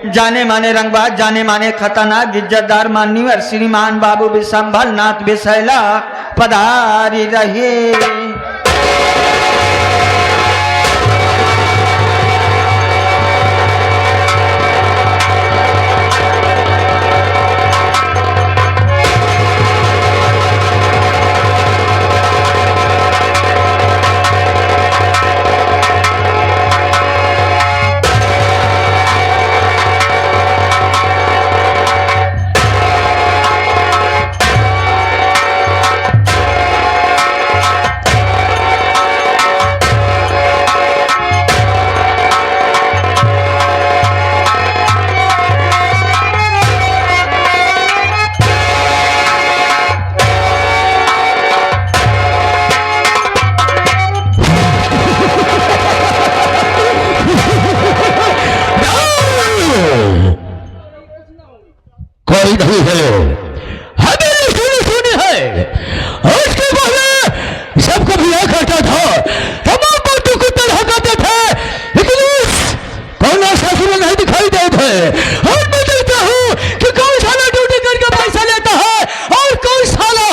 जाने माने रंगबाज, जाने माने खतरनाक, इज्जतदार मान्यवर श्रीमान बाबू विशंभल नाथ विशैला पधारी रहे। नहीं है हमें सुनी है। आज के पहले सबको बिया करता था, तमाम बातों को तरह करते थे, लेकिन कौन शासन में नहीं दिखाई देते थे। और मैं देखता हूँ कि कौन साला ड्यूटी करके पैसा लेता है और कौन साला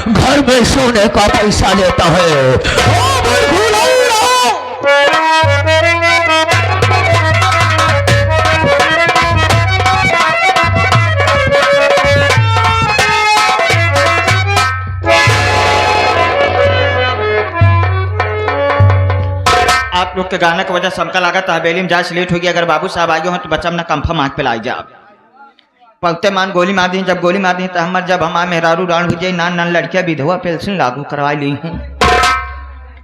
घर में सोने का पैसा लेता है। आप लोग के गाने की वजह से हमका लगा था हवेली में जांच लेट हो गया। अगर बाबू साहब आगे हो तो बच्चा अपना कंफर्म आँख पे लाई जा पगते मान गोली मार दी। जब गोली मार दी तो हमारे जब हमारे मेहरारू राण हो जाए नान नान लड़कियां विधवा पेंशन लागू करवा ली हैं।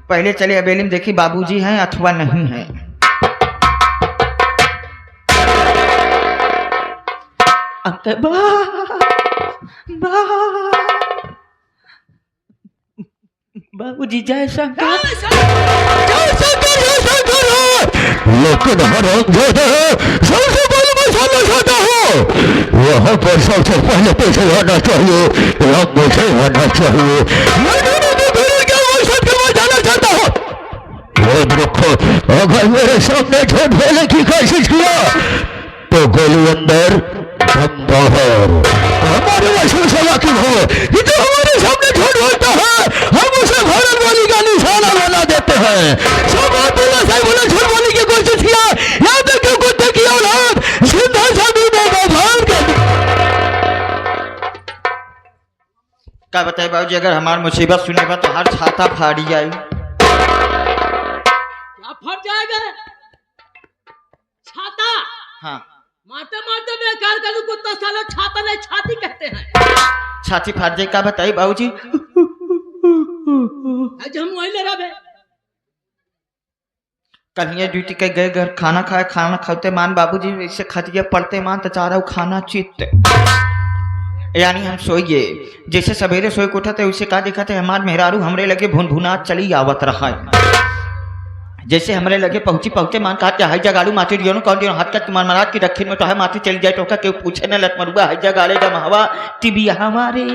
पहले चले हवेली में देखी बाबूजी हैं अथवा नहीं है। बाबूजी जय शंकर। लेकिन सबसे पहले मैं समझना चाहता हूँ यहाँ पर सबसे पहले पैसे आना चाहिए, मुझे आना चाहिए। जाना चाहता हूँ याद रखो, अगर मेरे सामने झूठ बोलने की कोशिश किया तो गोली अंदर दम बाहर। हमारे वसूल सवा की हो ये तो हमारे सामने झूठ बोलता है, हम उसे भारत वाली का निशाना बना देते हैं। सब बोला झूठ बोलने की कोशिश किया, यहाँ तक क्यों कुत्ते की औलाद सीधा सभी क्या बताए बाबूजी, अगर हमारी मुसीबत सुनेगा तो हर छाता फाड़ी जाए। क्या फट जाएगा छाता? हाँ मारते मारते बेकार कर कुत्ता साला छाता नहीं छाती कहते हैं। छाती फाड़ जाए। क्या बताइए बाबूजी, आज हम वही ले रहे कल ये ड्यूटी के गए घर खाना खाए, खाना खाते मान बाबूजी इससे खतिया पड़ते मान तो चाह रहा हूँ खाना चित्त, यानी हम सोइए जैसे सवेरे सोए को उठते उसे कहा देखा थे हमारे मेहरारू हमरे लगे भुन भुना चली आवत रहा है। जैसे हमरे लगे पहुंचे मान कहा क्या हाईजा गाड़ू माटी दियो कौन दियो हाथ का तुम्हार महाराज की रखे में तो है माटी चली जाए तो का क्यों पूछे न लत मरुआ हाईजा गाड़े जब हवा टीबी हमारे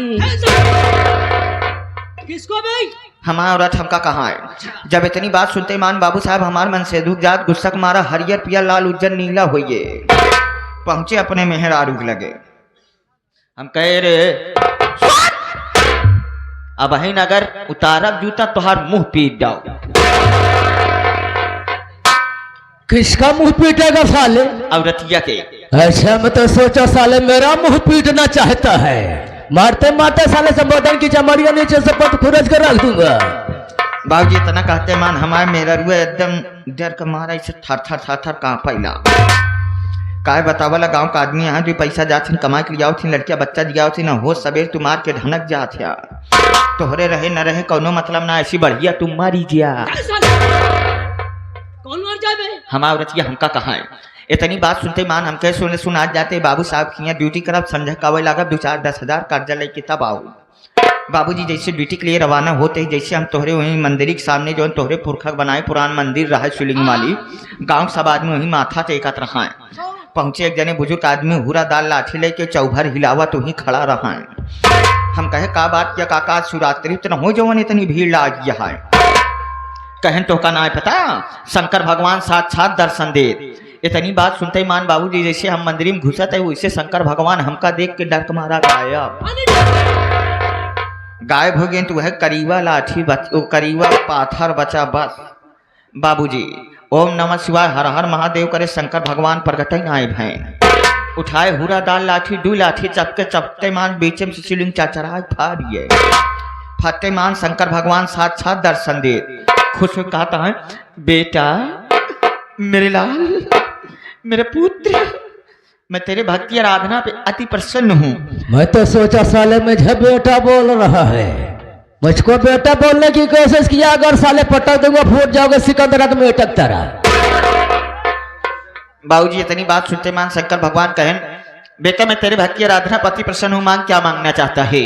किसको भाई हमारा औरत हमका कहा है। जब इतनी बात सुनते मान बाबू साहब हमारे मन से दुख जात गुस्सा मारा हरियर पिया लाल उज्जर नीला होइए पहुंचे अपने मेहरारू लगे। हम कहे रे अब ही अगर उतारब जूता तोहार मुंह पीट जाओ। किसका मुंह पीटेगा साले? औरतिया के। अच्छा मैं तो सोचा साले मेरा मुंह पीटना चाहता है, मारते मारते साले से बदन की चमड़िया नीचे से पट खुरच कर रख दूंगा। बाबूजी इतना कहते मान हमारे मेरा रुआ एकदम डर का मारा इसे थर थर थर थर कहाँ पैला काय बतावला गांव का आदमी यहाँ जो पैसा जाती कमा के लिया थी लड़कियां बच्चा दिया थी ना हो सवेर तुम मार के ढनक जा थिया तोहरे रहे न रहे कोनो मतलब ना ऐसी बढ़िया तुम मारी जिया कौन मर जाए हमारा औरतिया हमका कहा है। इतनी बात सुनते मान हम कह सुने सुना जाते बाबू साहब की ड्यूटी करब संजय कावे लगा 2-4-10 हजार कर्जा लेके तब आओ। बाबूजी जैसे ड्यूटी के लिए रवाना होते ही जैसे हम तोहरे वहीं मंदिर के सामने जो तोहरे पुरखा बनाए पुरान मंदिर रहा है शिवलिंग वाली गांव सब आदमी वहीं माथा टेकत रहा है। पहुंचे एक जने बुजुर्ग आदमी हुरा दाल लाठी लेके चौभर हिलावा तो ही खड़ा रहा है। हम कहे का बात क्या काका शिवरात्रि तो न हो जवन इतनी भीड़ लाग है। कहन तो का ना पता शंकर भगवान साक्षात दर्शन दे इतनी बात सुनते ही मान बाबूजी जैसे हम मंदिर में घुसत है वैसे शंकर भगवान हमका देख के डर के मारा गायब हो गए। तो वह करीवा लाठी करीवा पाथर बचा बस। बाबूजी ओम नमः शिवाय हर हर महादेव करे शंकर भगवान प्रगट आए भैन उठाए हुरा दाल लाठी दू लाठी चपके चपटे मान बीच में शिवलिंग चचराए फाड़िए फटे मान शंकर भगवान साक्षात दर्शन दे। खुश हो कहता है बेटा मेरे लाल मेरे पुत्र मैं तेरे भक्ति आराधना पे अति प्रसन्न हूँ। मैं तो सोचा साले मुझे बेटा बोल रहा है, मुझको बेटा बोलने की कोशिश किया, अगर साले पटक दूंगा फूट जाओगे सिकंदर में अटक तारा। बाबूजी इतनी बात सुनते मान शंकर भगवान कहें बेटा मैं तेरे भक्ति आराधना पति प्रसन्न हूँ, मांग क्या मांगना चाहता है।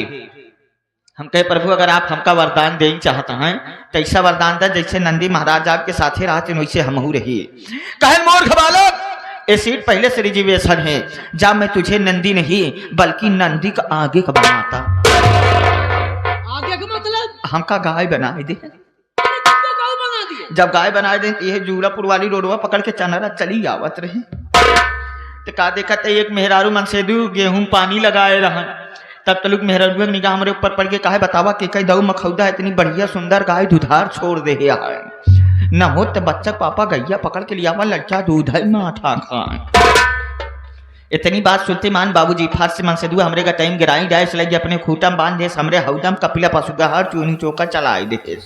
हम कहे प्रभु अगर आप हमका वरदान देना चाहता हैं तो ऐसा वरदान था जैसे नंदी महाराज आपके साथे रहते वैसे हमहू रही। कहे मूर्ख बालक ये सीट पहले से रिजर्वेशन है, जा मैं तुझे नंदी नहीं बल्कि नंदी का आगे का बनाता। आगे का मतलब हमका गाय बनाए दे। गाय बना दिए। जब गाय बनाए दे ये जूलापुर वाली रोडवा पकड़ के चनरा चली आवत रही तो का देखा एक मेहरारू मन से दू गेहूं पानी लगाए रहा तब तलुक मेहरारू निगाह हमारे ऊपर पड़ के कहे बतावा कि कई दऊ मखौदा इतनी बढ़िया सुंदर गाय दुधार छोड़ दे है न हो तो बच्चा पापा गैया पकड़ के लिया हुआ लड़का दूध है माथा खाए। इतनी बात सुनते मान बाबूजी फाट से मन से दुआ हमरे का टाइम गिराई डायस लगी अपने खूटम बांध दे हमरे हौदम कपिला पशुगा हर चूनी चौका चलाए दे।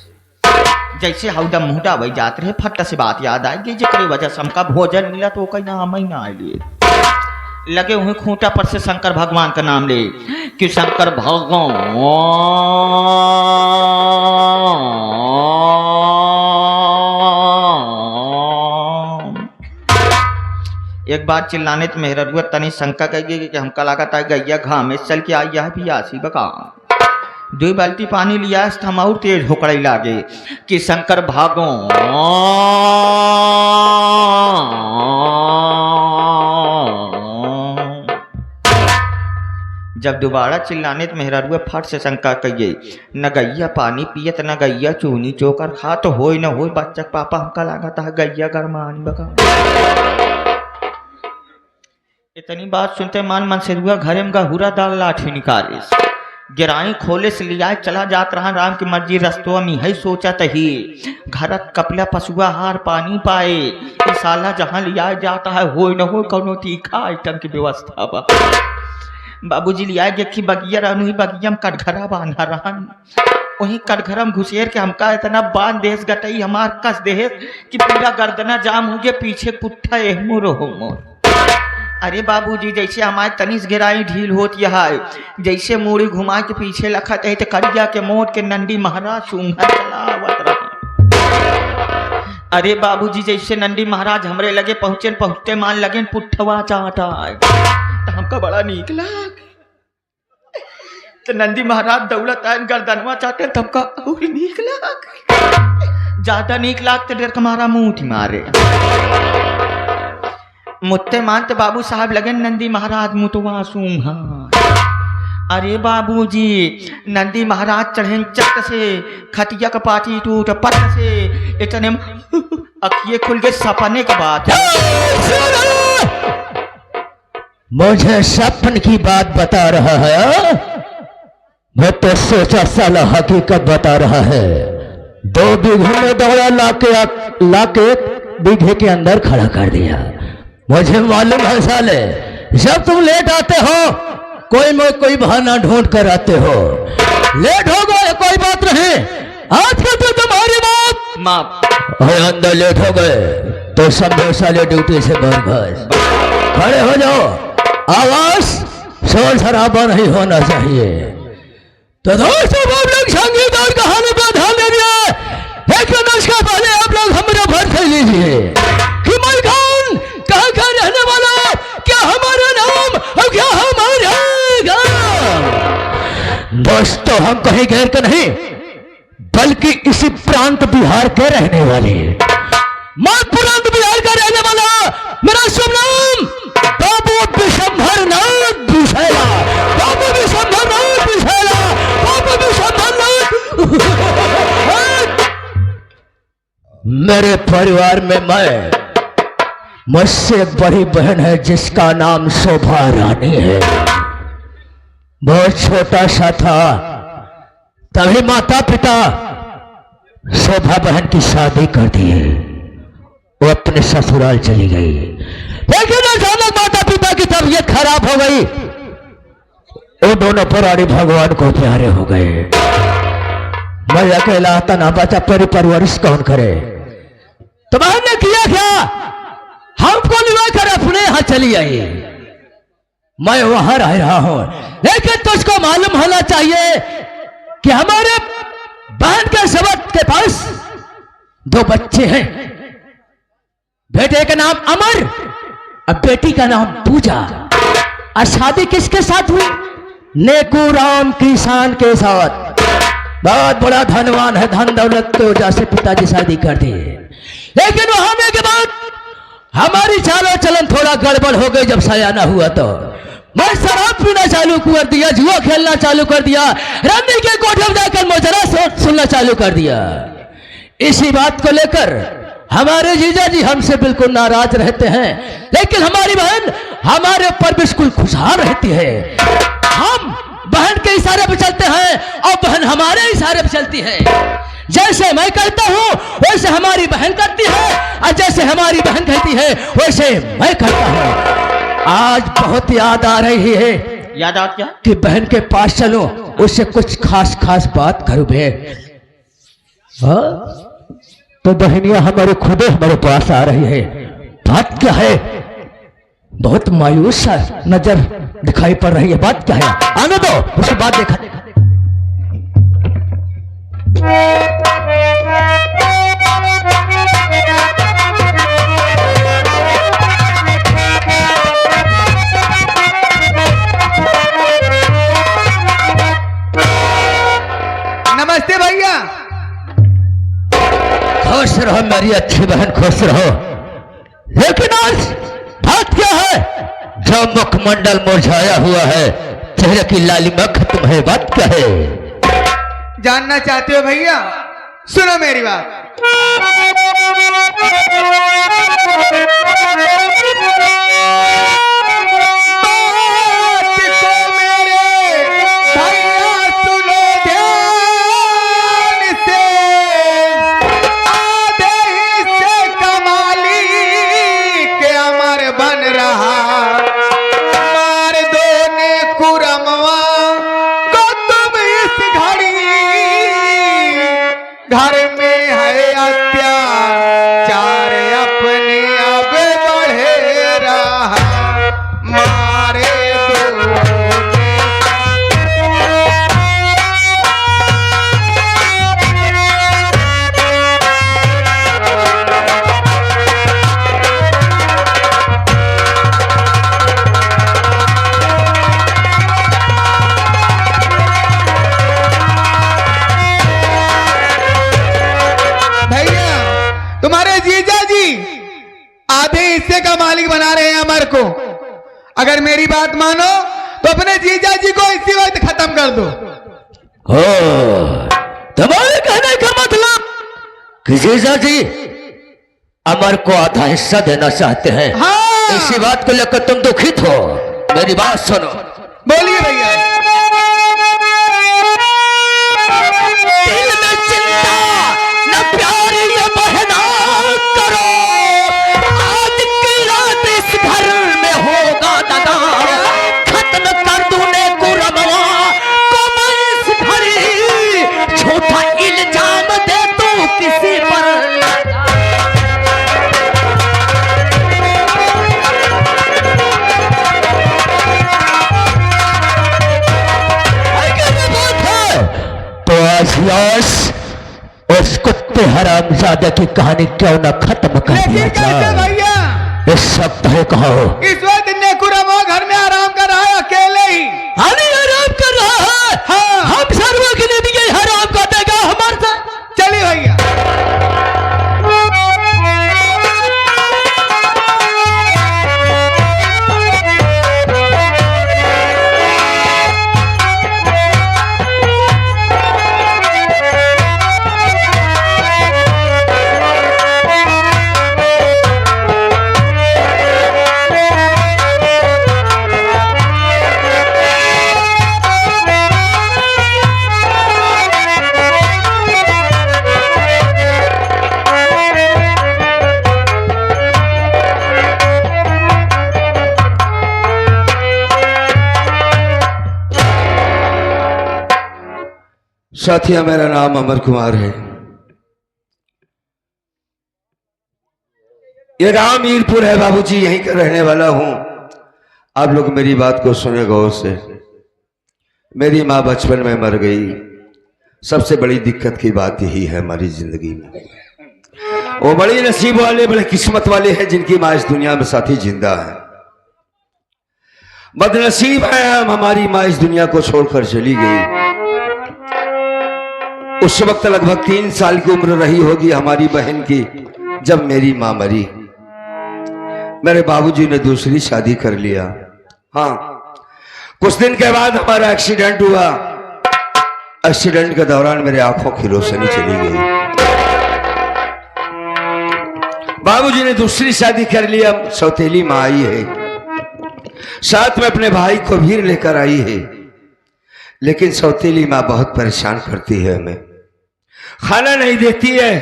जैसे हौदम मुहटा वही जाते रहे फट से बात याद आई गई जिक्र वजह से हमका भोजन मिला तो कहीं नाम ही ना लिए लगे हुए खूंटा पर से शंकर भगवान का नाम ले कि शंकर भगवान। एक बार चिल्लाने तो मेहररुआ तनी शंका कही कि हमका लगा था गैया घाम में चल के आई है पियासी बका 2 बाल्टी पानी लिया हम और तेज होकड़े लागे कि शंकर भगवान। जब दोबारा चिल्लाने तो मेहरारुआ फट से शंका कहिए न गैया पानी पियत न गैया चूनी चोकर खा तो हो न हो बच्चा पापा हमका लगा था गैया गरमानी बका। इतनी बात सुनते मान मन से रुआ घरे में गहुरा दाल लाठी निकाले गिराई खोले से लिया चला जात रहा राम की मर्जी रस्तों में है सोचा तही घरत कपला पशुआ हार पानी पाए साला जहाँ लिया जाता है हो न हो कौनो तीखा आइटम की व्यवस्था बा। बाबूजी लिया कि बगिया रहनु बगिया में कटघरा बांधा रहन वही कटघरम घुसेर के हमका इतना बांध देश गटई हमार कस देश कि पूरा गर्दना जाम हो गया पीछे पुट्ठा एहमो रहो मोर। अरे बाबूजी जैसे हमारे तनिस गिराई ढील होती है जैसे मूड़ी घुमा के पीछे लखत है तो करिया के मोट के नंदी महाराज सूंघा चलावत रहे। अरे बाबूजी जैसे नंदी महाराज हमरे लगे पहुंचते मान लगे पुट्ठवा चाटा तो हमका बड़ा नीक लाग तो नंदी महाराज दौलत आयन गर्दनवा चाटे तबका और नीक लाग ज्यादा नीक लाग तो डर हमारा मुंह मारे मुत्ते मानते बाबू साहब लगे नंदी महाराज मुतवा सूंघा। अरे बाबूजी नंदी महाराज चढ़े चट से खटिया का पाटी टूट पट से इतने अखिए खुल गए सपने का बात है। मुझे सपन की बात बता रहा है, मैं तो सोचा साला हकीकत बता रहा है। 2 बीघे में दौड़ा लाके बीघे के अंदर खड़ा कर दिया। मुझे मालूम है साले जब तुम लेट आते हो कोई बहाना ढूंढ कर आते हो। लेट हो गए कोई बात नहीं, आजकल तो तुम्हारी बात अंदर लेट हो गए तो समझो साले ड्यूटी से बर्खास्त। खड़े हो जाओ, आवाज शोर शराबा नहीं होना चाहिए। तो दोस्तों आप लोग संगीत और कहानी पर ध्यान दे दिए। लेकिन उसका पहले आप लोग हमारा भर कर लीजिए कि मैं कौन, कहाँ का रहने वाला, क्या हमारा नाम और क्या हमारा गांव। दोस्तों हम कहीं गैर के नहीं बल्कि इसी प्रांत बिहार के रहने वाले, मैं प्रांत बिहार का रहने वाला, मेरा शुभ नाम बाबू विशंभर नाथ विशैला, बाबू विशंभर नाथ विशैला, बाबू विशंभर नाथ। मेरे परिवार में मैं मुझसे बड़ी बहन है जिसका नाम शोभा रानी है। बहुत छोटा सा था तभी माता पिता शोभा बहन की शादी कर दिए। वो अपने ससुराल चली गई, लेकिन अचानक माता पिता की तबीयत खराब हो गई। वो दोनों पुराने भगवान को प्यारे हो गए। मैं अकेला तना बचा, पर परवरिश कौन करे? तो बहन ने किया क्या? हमको लिवा कर अपने यहां चली आई। मैं वहां रह रहा हूं, लेकिन तुझको मालूम होना चाहिए कि हमारे बहन के सबक के पास 2 बच्चे हैं। बेटे का नाम अमर और बेटी का नाम पूजा। और शादी किसके साथ हुई? नेकू राम किसान के साथ। बहुत बड़ा धनवान है, धन दौलत की वजह से पिताजी शादी कर दिए। लेकिन वहां आने के बाद हमारी चालो चलन थोड़ा गड़बड़ हो गई। जब सयाना हुआ तो मैं शराब पीना चालू कर दिया, जुआ खेलना चालू कर दिया, रंडी के कोठे में जाकर मोजरा सुनना चालू कर दिया। इसी बात को लेकर हमारे जीजा जी हमसे बिल्कुल नाराज रहते हैं, लेकिन हमारी बहन हमारे ऊपर बिल्कुल खुशहाल रहती है। हम बहन के इशारे पर चलते हैं और बहन हमारे इशारे पर चलती है। जैसे मैं कहता हूं वैसे हमारी बहन करती है, और जैसे हमारी बहन कहती है वैसे मैं करता हूं। आज बहुत याद आ रही है। याद आ क्या? कि बहन के पास चलो, उससे कुछ खास खास बात करूं बे। हाँ? तो बहनियां हमारे खुदे हमारे पास आ रही है। बात क्या है? बहुत मायूस नजर दिखाई पड़ रही है। बात क्या है? आने दो, उसके बाद देखा। नमस्ते भैया। खुश रहो मेरी अच्छी बहन, खुश रहो। लेकिन आज बात क्या है? जो मुखमंडल मुरझाया हुआ है, चेहरे की लालिमा खत्म है। बात क्या है? जानना चाहते हो भैया? सुनो मेरी बात। घर में है अत्याचार अपने अब बढ़े रहा, मारे आधे हिस्से का मालिक बना रहे हैं अमर को। अगर मेरी बात मानो तो अपने जीजा जी को इसी वक्त खत्म कर दो। तुम्हारे कहने का मतलब कि जीजा जी अमर को आधा हिस्सा देना चाहते हैं। हाँ। इसी बात को लेकर तुम दुखित हो? मेरी बात सुनो। बोलिए भैया। दिल में चिंता न प्यार ये बहना करो, आज की रात इस घर में होगा दगा, खत्म कर दूने कुरमवा को मैं इस घड़ी, झूठा इल्जाम दे तू किसी पर लगा। तो आज उस कुत्ते हरामजादे की कहानी क्यों न खत्म कर दिया लेकिन कैसे जाए? भैया? इस सब है कहो। इस वक्त नेकुरमो घर में आराम कर रहा है अकेले ही। अरे आराम कर रहा है। हाँ। हम सर्वों के लिए भी यही हराम कर देगा हमारे साथ। चलिए भैया। साथिया, मेरा नाम अमर कुमार है। ये गांव मीरपुर है बाबूजी, यहीं का रहने वाला हूं। आप लोग मेरी बात को सुने गौर से। मेरी माँ बचपन में मर गई। सबसे बड़ी दिक्कत की बात यही है हमारी जिंदगी में। वो बड़ी नसीब वाले, बड़े किस्मत वाले हैं जिनकी माँ इस दुनिया में साथी जिंदा है। बदनसीब है हम, हमारी माँ इस दुनिया को छोड़कर चली गई। उस वक्त लगभग 3 साल की उम्र रही होगी हमारी बहन की, जब मेरी माँ मरी। मेरे बाबूजी ने दूसरी शादी कर लिया। हाँ, कुछ दिन के बाद हमारा एक्सीडेंट हुआ। एक्सीडेंट के दौरान मेरे आंखों की रोशनी चली गई। बाबूजी ने दूसरी शादी कर लिया। सौतेली माँ आई है, साथ में अपने भाई को भी लेकर आई है। लेकिन सौतेली माँ बहुत परेशान करती है हमें। खाना नहीं देती है,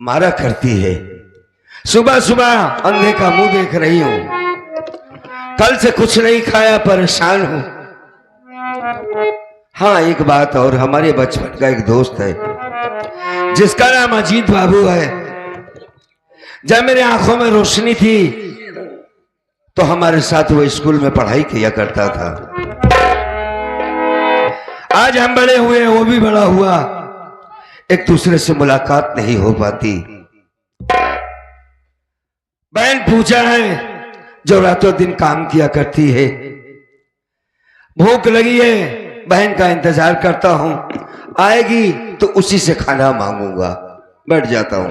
मारा करती है। सुबह सुबह अंधे का मुंह देख रही हूं। कल से कुछ नहीं खाया, परेशान हूं। हाँ, एक बात और, हमारे बचपन का एक दोस्त है जिसका नाम अजीत बाबू है। जब मेरे आंखों में रोशनी थी तो हमारे साथ वो स्कूल में पढ़ाई किया करता था। आज हम बड़े हुए, वो भी बड़ा हुआ, एक दूसरे से मुलाकात नहीं हो पाती। बहन पूजा है जो रातों दिन काम किया करती है। भूख लगी है, बहन का इंतजार करता हूं, आएगी तो उसी से खाना मांगूंगा। बैठ जाता हूं।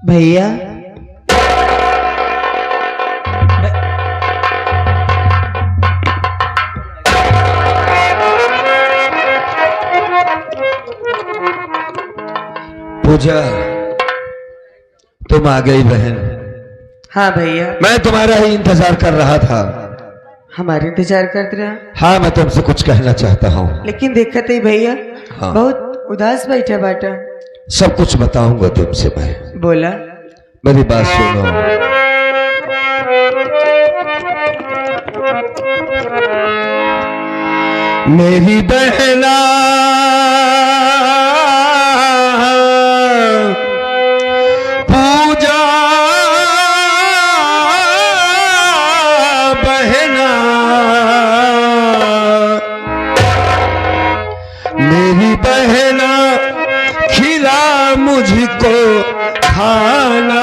भैया, पूजा, तुम आ गई बहन। हाँ भैया, मैं तुम्हारा ही इंतजार कर रहा था। हमारे इंतजार करते रहा। हाँ, मैं तुमसे कुछ कहना चाहता हूँ। लेकिन देखते ही भैया हाँ। बहुत उदास बैठा बाटा। सब कुछ बताऊंगा तुमसे मैं। बोला। मेरी बात सुनो। मेरी बहना पूजा, बहना मेरी बहना, खिला मुझको खाना,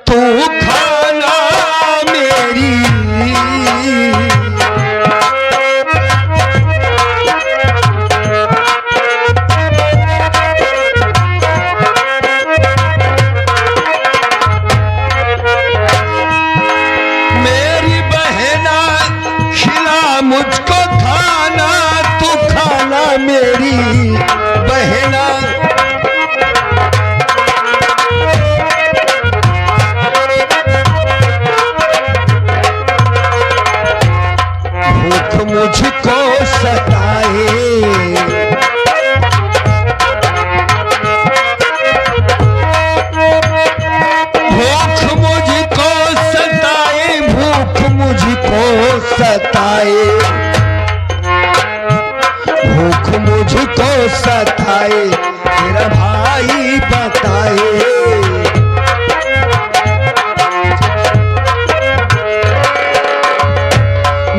तू खाना मेरी। मेरी बहना, खिला मुझको खाना, तू खाना मेरी बहना। भूख मुझको सताए, भूख मुझको सताए, भूख मुझको सताए, भूख मुझको सताए, तेरा भाई बताए।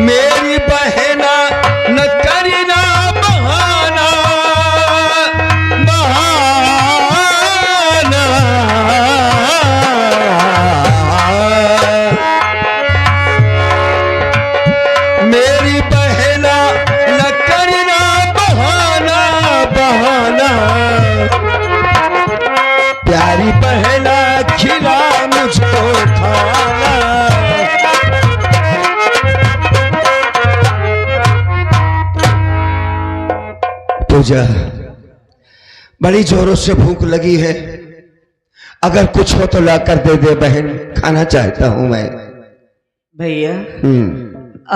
मेरी बहना न करना बहाना, बहाना। मेरी बहना न करना बहाना, बहाना। प्यारी बहना, खिला मुझको खाना। पूजा, बड़ी जोरों से भूख लगी है। अगर कुछ हो तो ला कर दे दे बहन, खाना चाहता हूं मैं। भैया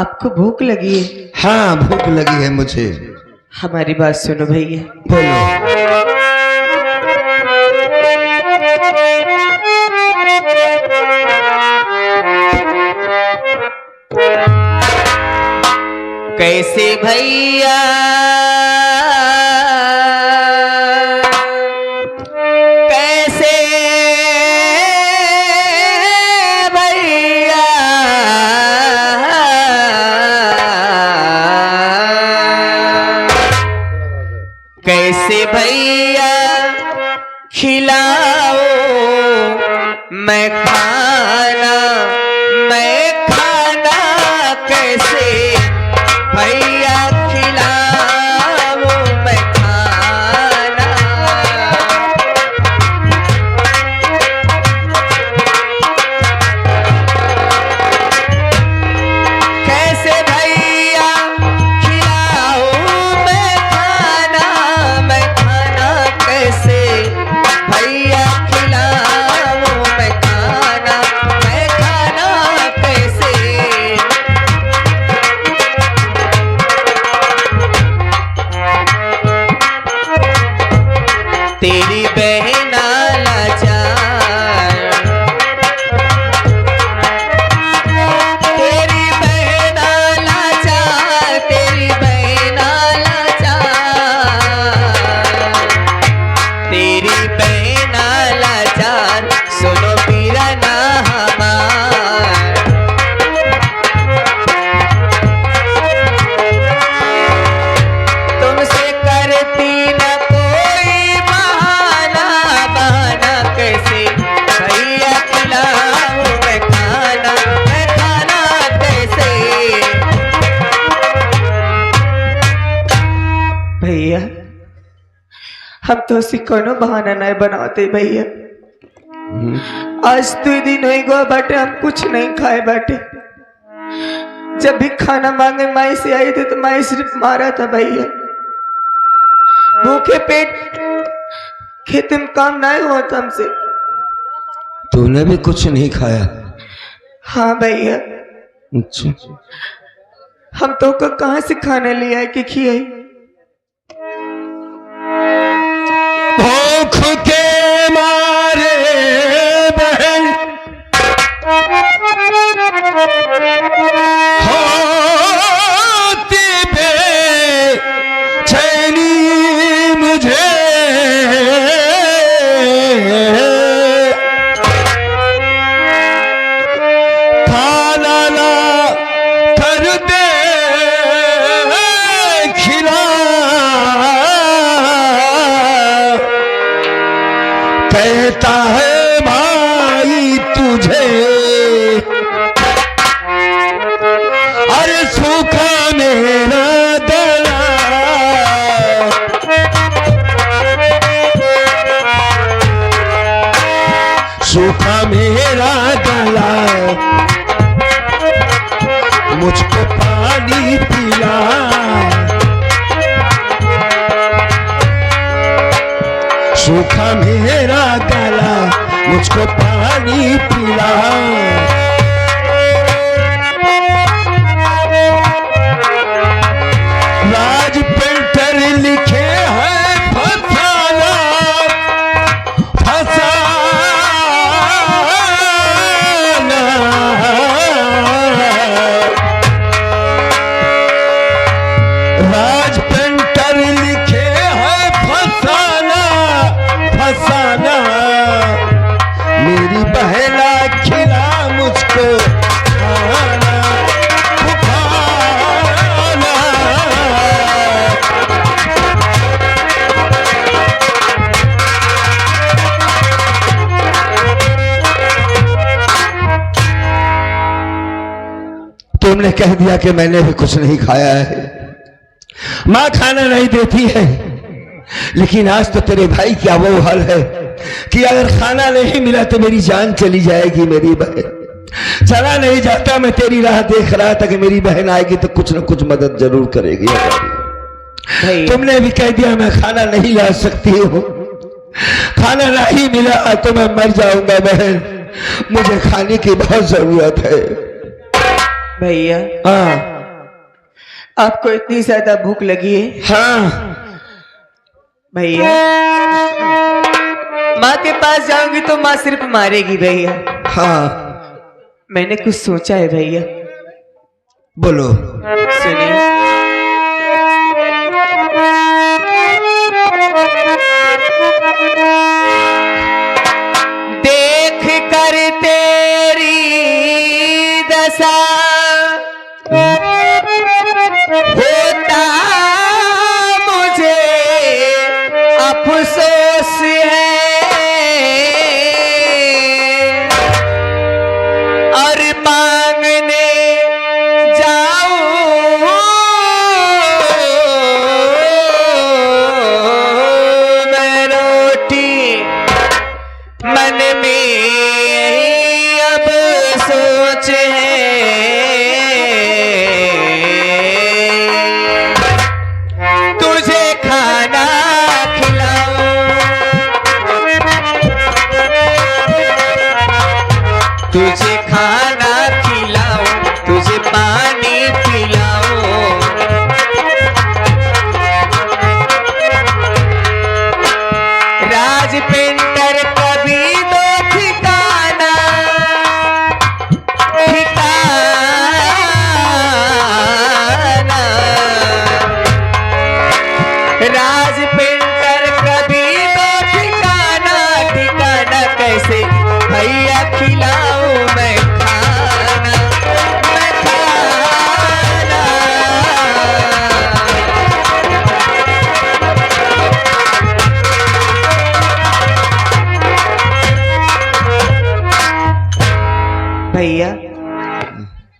आपको भूख लगी है? हाँ भूख लगी है मुझे। हमारी बात सुनो भैया। बोलो। कैसे भैया कैसे भैया कैसे भैया खिलाओ मैं खाना कैसे भैया खिलाओ मैं खाना। कैसे भैया खिलाओ मैं खाना कैसे भैया खिलाओ मैं खाना कैसे। तेरी बहना लाचार तेरी बहना लाचार तेरी बहना लाचार तेरी बहना लाचार सुनो पीरा ना हमार। तुमसे करती न कोई बहाना कैसे भैया खिलाऊं मैं खाना कैसे। भैया हम तो उसी कोनो बहाना नहीं बनाते भैया। आज 2 दिन हो गो बाटे हम कुछ नहीं खाए बाटे। जब भी खाना मांगे माई से आई थे तो माई सिर्फ मारा था भैया। भूखे पेट खेत में काम नहीं होता हमसे। तूने भी कुछ नहीं खाया? हाँ भैया। अच्छा। हम तो को कहाँ से खाना ले आए कि खियाई? भूख के मारे बहन होती बेचैनी मुझे। खाना ला कर दे खिला कहता है भाई तुझे। अरे सूखा मेरा गला सूखा मेरा गला मुझको पानी पिला। सूखा मेरा गला मुझको पानी पिला। राज पेंटर लिखे हैं फसाना राज पेंटर लिखे हैं फसाना मेरी बहना खिला मुझको खाना खाना। तुमने कह दिया कि मैंने भी कुछ नहीं खाया है। माँ खाना नहीं देती है, लेकिन आज तो तेरे भाई क्या वो हाल है कि अगर खाना नहीं मिला तो मेरी जान चली जाएगी। मेरी बहन चला नहीं जाता, मैं तेरी राह देख रहा था कि मेरी बहन आएगी तो कुछ न कुछ मदद जरूर करेगी। तुमने भी कह दिया मैं खाना नहीं ला सकती हूँ। खाना नहीं मिला तो मैं मर जाऊंगा बहन, मुझे खाने की बहुत जरूरत है। भैया हाँ आपको इतनी ज्यादा भूख लगी है? हाँ भैया माँ के पास जाऊंगी तो माँ सिर्फ मारेगी भैया। हाँ मैंने कुछ सोचा है भैया। बोलो। सुनिए। देख कर तेरी दशा होता मुझे अफसोस है, और मांगने जाऊं मैं रोटी, मन में अब सोच है तुझे खाना खिलाऊं, तुझे खाना खिलाऊं, तुझे पानी पिलाऊं। राज पेंटर कभी दो ठिकाना, ठिकाना। राज पेंटर कभी दो ठिकाना, ठिकाना कैसे भैया खिलाऊं मैं खाना, मैं खाना। भैया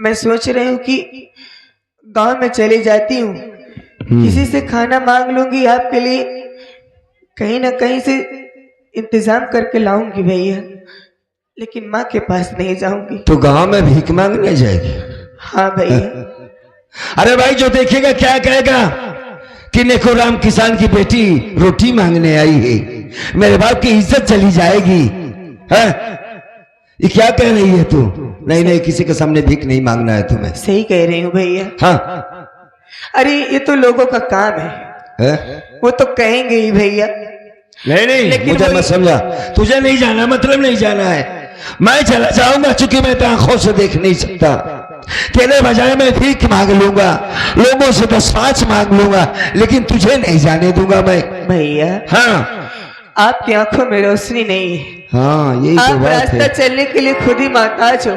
मैं सोच रही हूँ कि गांव में चली जाती हूँ, किसी से खाना मांग लूंगी, आपके लिए कहीं ना कहीं से इंतजाम करके लाऊंगी भैया, लेकिन माँ के पास नहीं जाऊंगी। तो गांव में भीख मांगने जाएगी? हाँ भैया। अरे भाई जो देखेगा क्या कहेगा कि नेको राम किसान की बेटी रोटी मांगने आई है, मेरे बाप की इज्जत चली जाएगी। है ये क्या कह रही है तू? नहीं नहीं, किसी के सामने भीख नहीं मांगना है तुम्हें। सही कह रही हूँ भैया। हाँ अरे ये तो लोगों का काम है, वो तो कहेंगे ही भैया। नहीं नहीं, लेकिन मुझे मत समझा, तुझे नहीं जाना मतलब नहीं जाना है, मैं चला जाऊंगा, चूंकि मैं तो आंखों से देख नहीं सकता। तेरे बजाय मैं भीख मांग लूंगा, लोगों से तो सांच मांग लूंगा, लेकिन तुझे नहीं जाने दूंगा मैं भैया हाँ आपकी आंखों में रोशनी नहीं है, हाँ यही तो आप बात रास्ता है। चलने के लिए खुद ही मोहताज हो,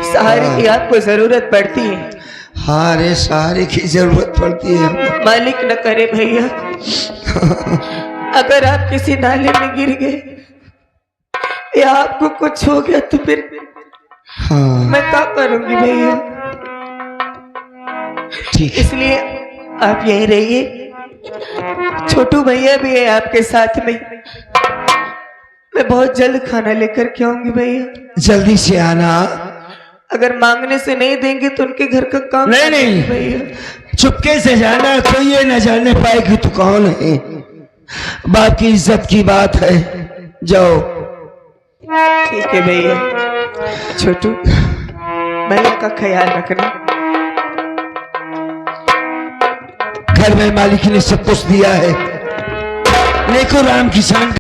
सहारे की आपको जरूरत पड़ती है। हाँ रे, सहारे की जरूरत पड़ती है। मालिक न करे भैया, अगर आप किसी नाले में गिर गए या आपको कुछ हो गया तो फिर हाँ मैं क्या करूंगी भैया? ठीक है। इसलिए आप यहीं रहिए, छोटू भैया भी है आपके साथ में, मैं बहुत जल्द खाना लेकर के आऊंगी भैया। जल्दी से आना। अगर मांगने से नहीं देंगे तो उनके घर का काम नहीं नहीं भैया। चुपके से जाना, कोई ये न जाने पाए कि तू कौन है। बाप की इज्जत की बात है, जाओ। ठीक है भैया। छोटू भैया का ख्याल रखना। घर में मालिक ने सब कुछ दिया है, नेको राम किसान